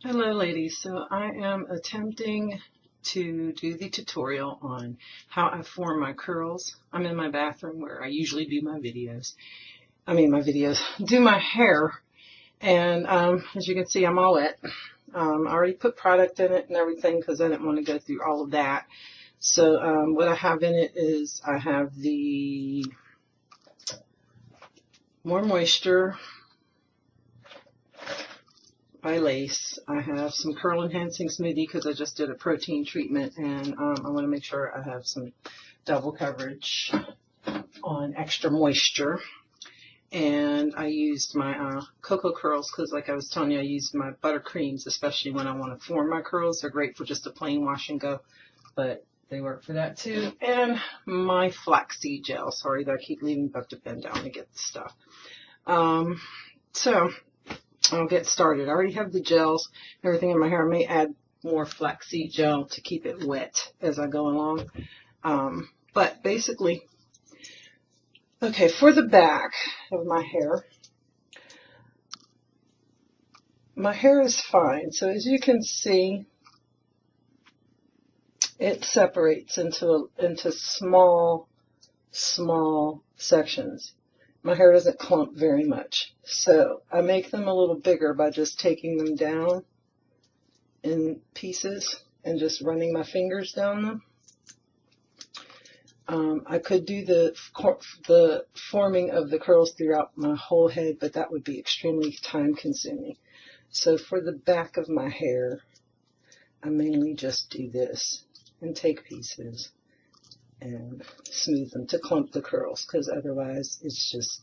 Hello ladies, so I am attempting to do the tutorial on how I form my curls. I'm in my bathroom where I usually do my videos. Do my hair, and as you can see I'm all wet. I already put product in it and everything because I didn't want to go through all of that. So what I have in it is I have the More Moisture by Lace. I have some curl enhancing smoothie because I just did a protein treatment, and I want to make sure I have some double coverage on extra moisture. And I used my cocoa curls because, like I was telling you, I used my buttercreams, especially when I want to form my curls. They're great for just a plain wash and go, but they work for that too. And my flaxseed gel. Sorry that I keep leaving Buck to bend down to get the stuff. So I'll get started. I already have the gels, everything in my hair. I may add more flaxseed gel to keep it wet as I go along. But basically, okay, for the back of my hair is fine. So as you can see, it separates into small sections. My hair doesn't clump very much, so I make them a little bigger by just taking them down in pieces and just running my fingers down them. I could do the forming of the curls throughout my whole head, but that would be extremely time consuming. So for the back of my hair, I mainly just do this and take pieces and smooth them to clump the curls, because otherwise it's just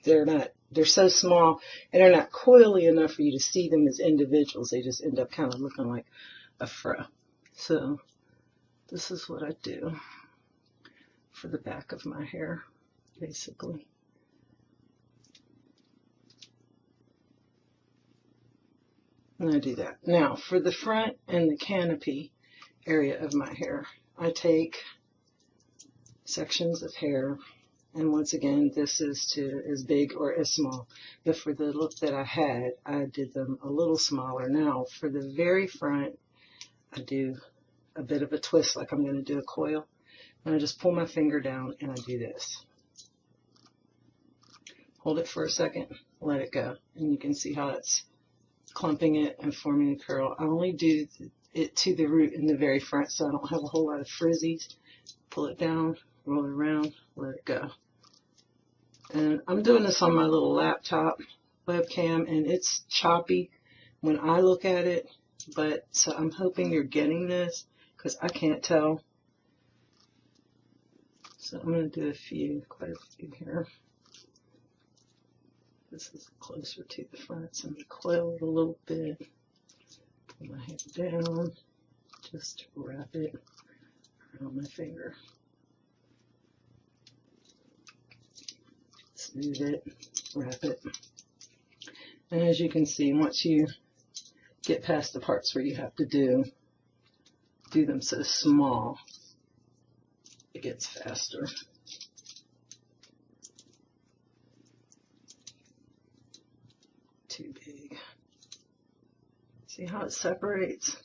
they're so small and they're not coily enough for you to see them as individuals. They just end up kind of looking like a fro. So this is what I do for the back of my hair, basically. And I do that. Now for the front and the canopy area of my hair, I take sections of hair, and once again, this is to as big or as small. But for the look that I had, I did them a little smaller. Now for the very front, I do a bit of a twist like I'm going to do a coil. And I just pull my finger down and I do this. Hold it for a second, let it go. And you can see how it's clumping it and forming a curl. I only do it to the root in the very front, so I don't have a whole lot of frizzies. Pull it down, roll it around, let it go. And I'm doing this on my little laptop webcam, and it's choppy when I look at it, but so I'm hoping you're getting this because I can't tell. So I'm going to do quite a few here. This is closer to the front, so I'm going to coil it a little bit. Pull my hair down, just wrap it around my finger. Smooth it, wrap it. And as you can see, once you get past the parts where you have to do them so small, it gets faster. Too big. See how it separates?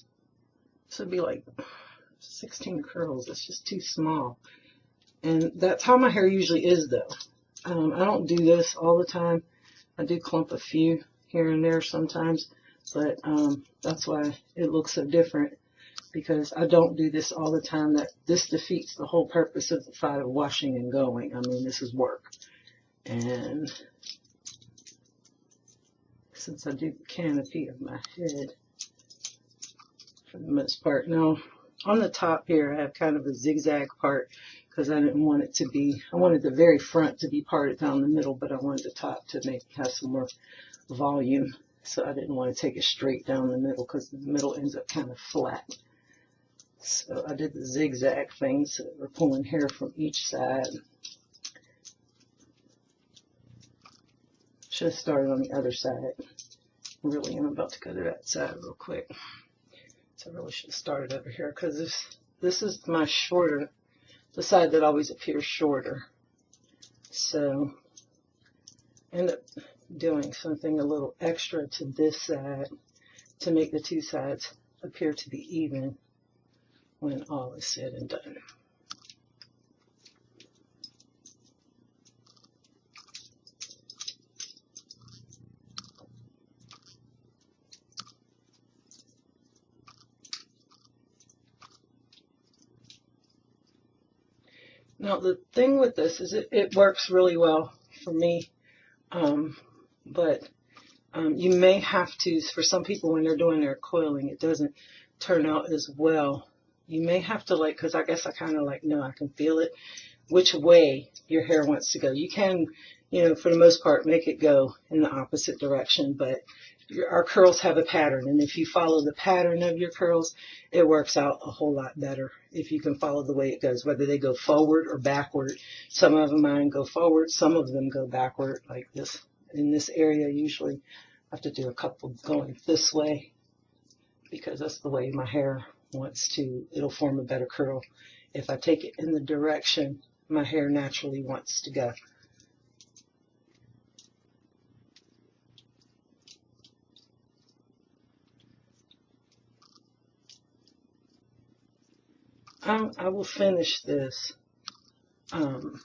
This would be like 16 curls. It's just too small. And that's how my hair usually is, though. I don't do this all the time. I do clump a few here and there sometimes, but that's why it looks so different, because I don't do this all the time. This defeats the whole purpose of the thought of washing and going. I mean, this is work. And since I do the canopy of my head for the most part. Now, on the top here, I have kind of a zigzag part because I didn't want it to be, I wanted the very front to be parted down the middle, but I wanted the top to have some more volume. So I didn't want to take it straight down the middle because the middle ends up kind of flat. So I did the zigzag thing, so we're pulling hair from each side. Should have started on the other side. Really, I'm about to go to that side real quick. So I really should have started over here because this is my shorter, the side that always appears shorter. So I end up doing something a little extra to this side to make the two sides appear to be even when all is said and done. Now the thing with this is it works really well for me, but you may have to, for some people when they're doing their coiling, it doesn't turn out as well. You may have to, like, because I guess I kind of like know, I can feel it, which way your hair wants to go. You can, for the most part, make it go in the opposite direction, but our curls have a pattern, and if you follow the pattern of your curls, it works out a whole lot better if you can follow the way it goes, whether they go forward or backward. Some of mine go forward, some of them go backward, like this. In this area, usually I have to do a couple going this way because that's the way my hair wants to, it'll form a better curl if I take it in the direction my hair naturally wants to go. I will finish this, because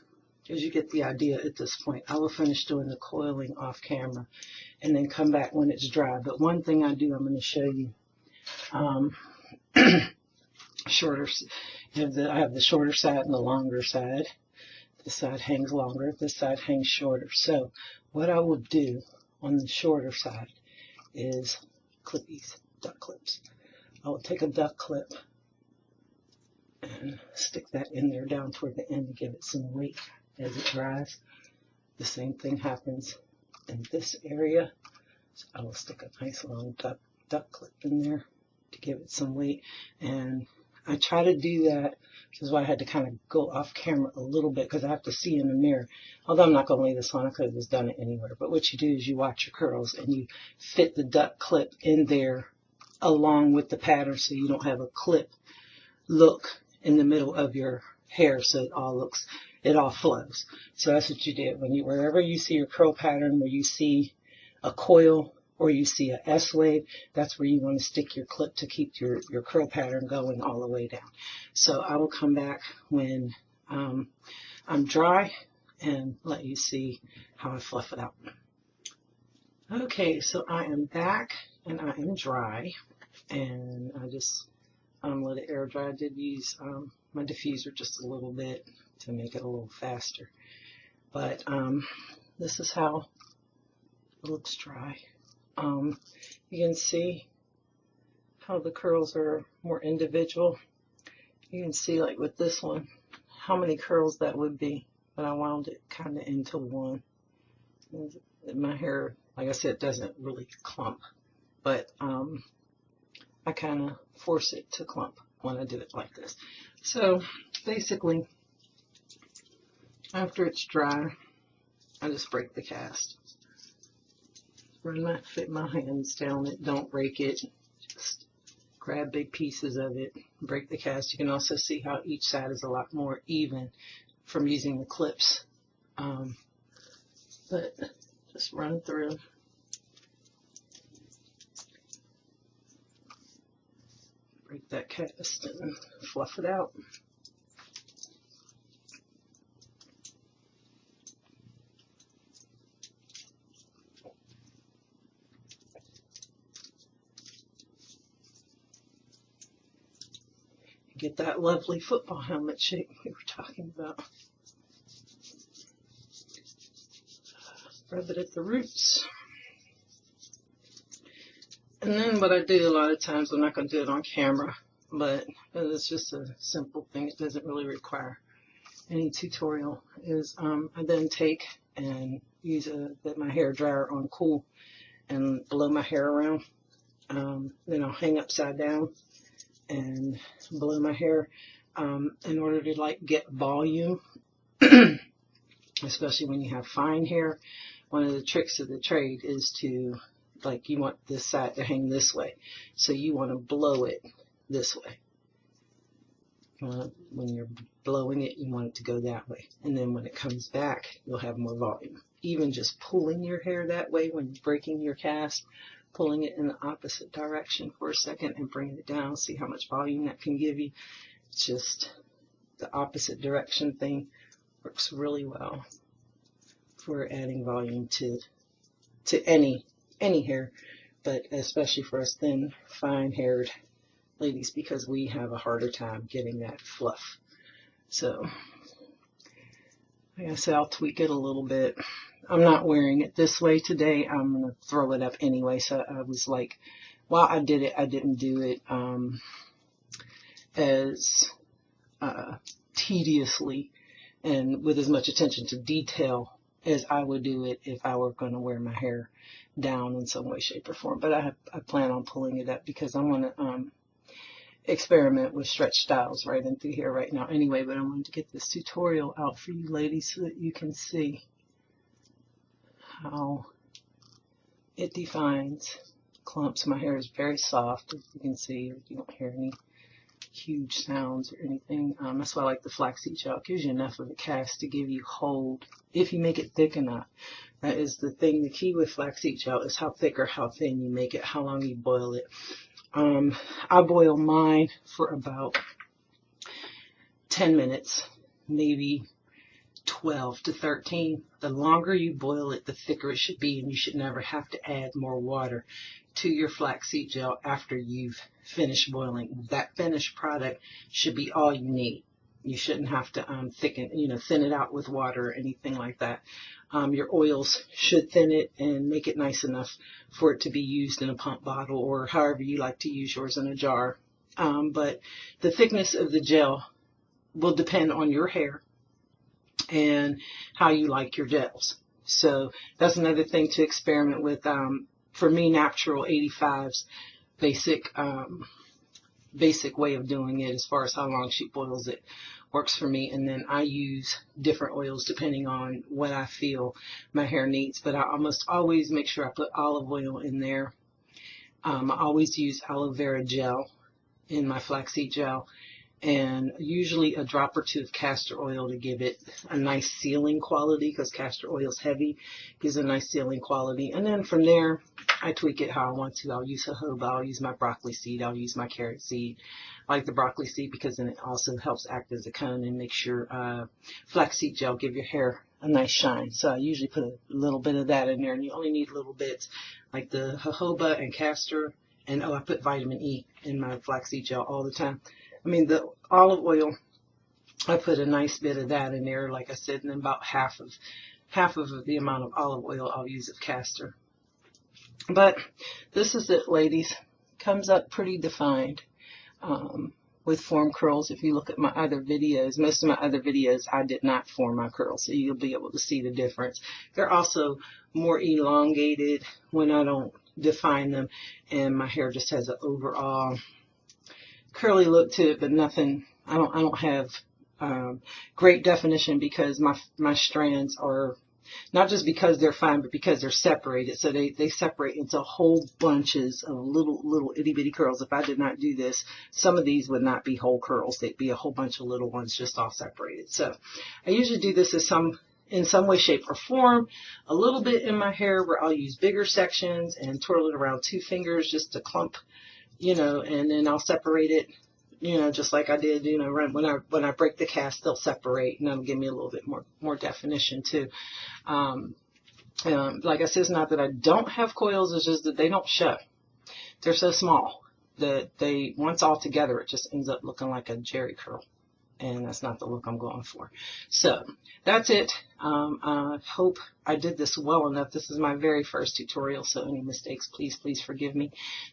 you get the idea at this point. I will finish doing the coiling off camera and then come back when it's dry. But one thing I do, I'm going to show you shorter. I have the shorter side and the longer side. This side hangs longer, this side hangs shorter. So what I will do on the shorter side is clip these duck clips. I will take a duck clip and stick that in there down toward the end to give it some weight as it dries. The same thing happens in this area. So I will stick a nice long duck clip in there to give it some weight. And I try to do that. This is why I had to kind of go off camera a little bit because I have to see in the mirror. Although I'm not going to leave this on, I could have just done it anywhere. But what you do is you watch your curls and you fit the duck clip in there along with the pattern so you don't have a clip look in the middle of your hair, so it all flows. So that's what you did. Wherever you see your curl pattern, where you see a coil or you see a S wave, that's where you want to stick your clip to keep your curl pattern going all the way down. So I will come back when I'm dry and let you see how I fluff it out. Okay, so I am back and I am dry, and I just let it air dry. I did use my diffuser just a little bit to make it a little faster, but this is how it looks dry. You can see how the curls are more individual. You can see, like with this one, how many curls that would be, but I wound it kind of into one. My hair, like I said, doesn't really clump, but I kind of force it to clump when I do it like this. So basically, after it's dry, I just break the cast. Fit my hands down it, don't break it, just grab big pieces of it, break the cast. You can also see how each side is a lot more even from using the clips, but just run through. Break that cast and fluff it out. Get that lovely football helmet shape we were talking about. Rub it at the roots. And then what I do a lot of times, I'm not going to do it on camera, but it's just a simple thing. It doesn't really require any tutorial, is I then take and use my hair dryer on cool and blow my hair around. Then I'll hang upside down and blow my hair in order to like get volume, especially when you have fine hair. One of the tricks of the trade is to, like, you want this side to hang this way, so you want to blow it this way. When you're blowing it, you want it to go that way, and then when it comes back, you'll have more volume. Even just pulling your hair that way when you're breaking your cast pulling it in the opposite direction for a second and bringing it down. See how much volume that can give you. It's just the opposite direction thing works really well for adding volume to any hair, but especially for us thin, fine-haired ladies, because we have a harder time getting that fluff. So, like I said, I'll tweak it a little bit. I'm not wearing it this way today. I'm going to throw it up anyway. So I was like, while I did it, I didn't do it as tediously and with as much attention to detail as I would do it if I were going to wear my hair down in some way, shape, or form. But I plan on pulling it up because I want to experiment with stretch styles right in through here right now anyway. But I wanted to get this tutorial out for you ladies so that you can see how it defines clumps. My hair is very soft, as you can see. You don't hear any huge sounds or anything. That's why I like the flaxseed gel. It gives you enough of a cast to give you hold if you make it thick enough. That is the thing. The key with flaxseed gel is how thick or how thin you make it, how long you boil it. I boil mine for about 10 minutes, maybe 12 to 13. The longer you boil it, the thicker it should be, and you should never have to add more water to your flaxseed gel after you've finished boiling. That finished product should be all you need. You shouldn't have to thin it out with water or anything like that. Your oils should thin it and make it nice enough for it to be used in a pump bottle or however you like to use yours in a jar. But the thickness of the gel will depend on your hair and how you like your gels. So that's another thing to experiment with. For me, Natural 85's basic way of doing it as far as how long she boils it works for me. And then I use different oils depending on what I feel my hair needs. But I almost always make sure I put olive oil in there. I always use aloe vera gel in my flaxseed gel, and usually a drop or two of castor oil to give it a nice sealing quality, because castor oil is heavy, gives a nice sealing quality. And then from there, I tweak it how I want to. I'll use jojoba, I'll use my broccoli seed, I'll use my carrot seed. I like the broccoli seed because then it also helps act as a cone and makes your flaxseed gel give your hair a nice shine. So I usually put a little bit of that in there, and you only need little bits like the jojoba and castor. And I put vitamin E in my flaxseed gel all the time. I mean, the olive oil, I put a nice bit of that in there, like I said, and then about half of the amount of olive oil I'll use of castor. But this is it, ladies. Comes up pretty defined with form curls. If you look at my other videos, most of my other videos, I did not form my curls, so you'll be able to see the difference. They're also more elongated when I don't define them, and my hair just has an overall curly look to it, but nothing. I don't have great definition because my strands are not just because they're fine, but because they're separated. So they separate into whole bunches of little itty bitty curls. If I did not do this, some of these would not be whole curls. They'd be a whole bunch of little ones just all separated. So I usually do this in some way, shape, or form, a little bit in my hair where I'll use bigger sections and twirl it around 2 fingers just to clump, and then I'll separate it, just like I did, when I break the cast, they'll separate, and that'll give me a little bit more definition too. Like I said, it's not that I don't have coils, it's just that they don't show. They're so small that once all together, it just ends up looking like a jerry curl. And that's not the look I'm going for. So that's it. I hope I did this well enough. This is my very first tutorial, so any mistakes, please forgive me.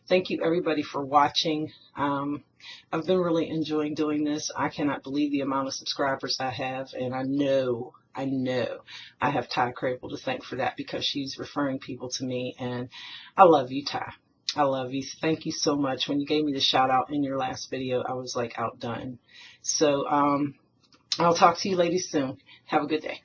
Thank you, everybody, for watching. I've been really enjoying doing this. I cannot believe the amount of subscribers I have, and I know I have Ty Crable to thank for that, because she's referring people to me, and I love you, Ty. I love you. Thank you so much. When you gave me the shout out in your last video, I was like outdone. So I'll talk to you ladies soon. Have a good day.